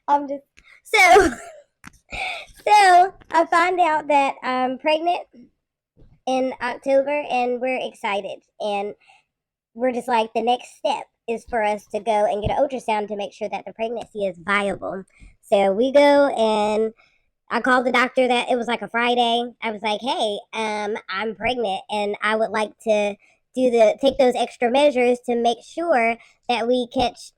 I'm just so so I find out that I'm pregnant in October and we're excited and we're just like the next step is for us to go and get an ultrasound to make sure that the pregnancy is viable. So we go and I called the doctor that it was like a Friday. I was like, "Hey, I'm pregnant and I would like to take those extra measures to make sure that we catch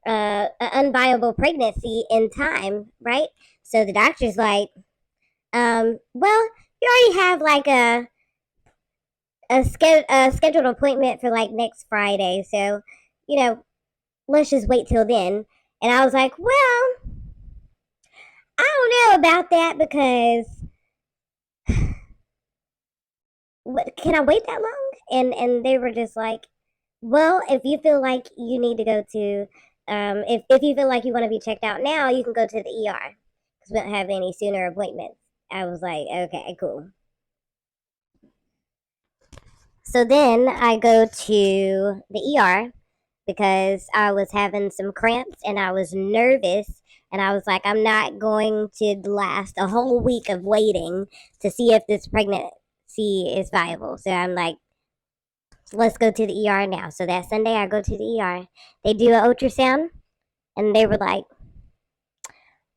an unviable pregnancy in time, right?" So the doctor's like, well, you already have like a scheduled appointment for like next Friday, so you know, let's just wait till then." And I was like, well, I don't know about that because can I wait that long? And they were just like, well, if you feel like you need to go to, if you feel like you want to be checked out now, you can go to the ER because we don't have any sooner appointments. I was like, okay, cool. So then I go to the ER because I was having some cramps and I was nervous. And I was like, I'm not going to last a whole week of waiting to see if this pregnancy is viable. So I'm like, let's go to the ER now. So that Sunday, I go to the ER. They do an ultrasound and they were like,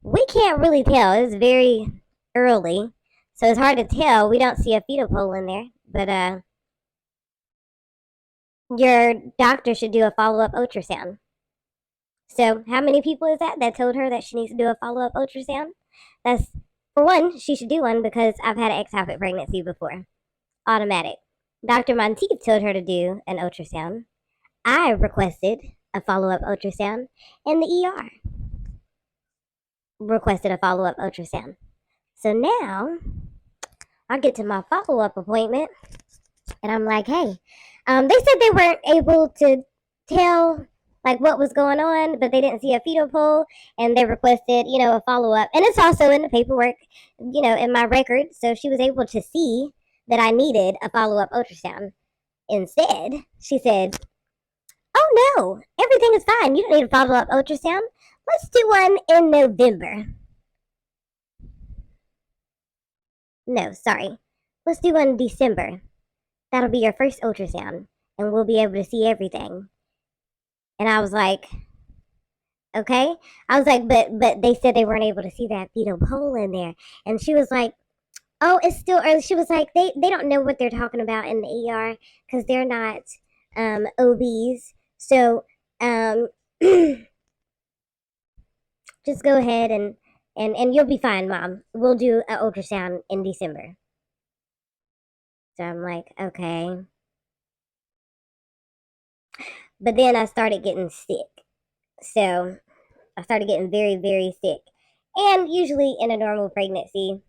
we can't really tell. It's very early. So it's hard to tell. We don't see a fetal pole in there. But your doctor should do a follow up ultrasound. So, how many people is that told her that she needs to do a follow up ultrasound? That's, for one, she should do one because I've had an ectopic pregnancy before. Automatic. Dr. Monteith told her to do an ultrasound. I requested a follow up ultrasound, and the ER requested a follow up ultrasound. So now I get to my follow up appointment, and I'm like, hey, they said they weren't able to tell like what was going on, but they didn't see a fetal pole, and they requested, a follow up, and it's also in the paperwork, in my record. So she was able to see that I needed a follow up ultrasound. Instead, she said, "Oh no, everything is fine. You don't need a follow up ultrasound. Let's do one in November." No, sorry. Let's do one in December. That'll be your first ultrasound, and we'll be able to see everything. And I was like, okay. I was like, but they said they weren't able to see that fetal pole in there. And she was like, oh, it's still early. She was like, they don't know what they're talking about in the ER because they're not OBs. So just go ahead and you'll be fine, Mom. We'll do an ultrasound in December. So I'm like, okay. But then I started getting sick. So I started getting very, very sick. And usually in a normal pregnancy,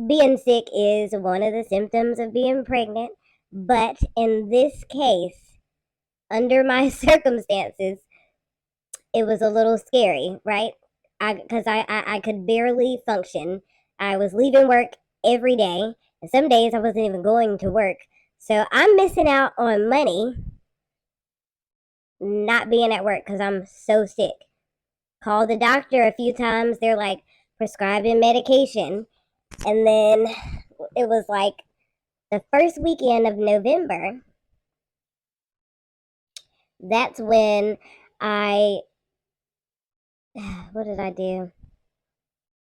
being sick is one of the symptoms of being pregnant. But in this case, under my circumstances, it was a little scary, right? Because I could barely function. I was leaving work every day, and some days I wasn't even going to work. So I'm missing out on money not being at work because I'm so sick. Called the doctor a few times. They're like prescribing medication. And then it was like the first weekend of November. That's when I, what did I do?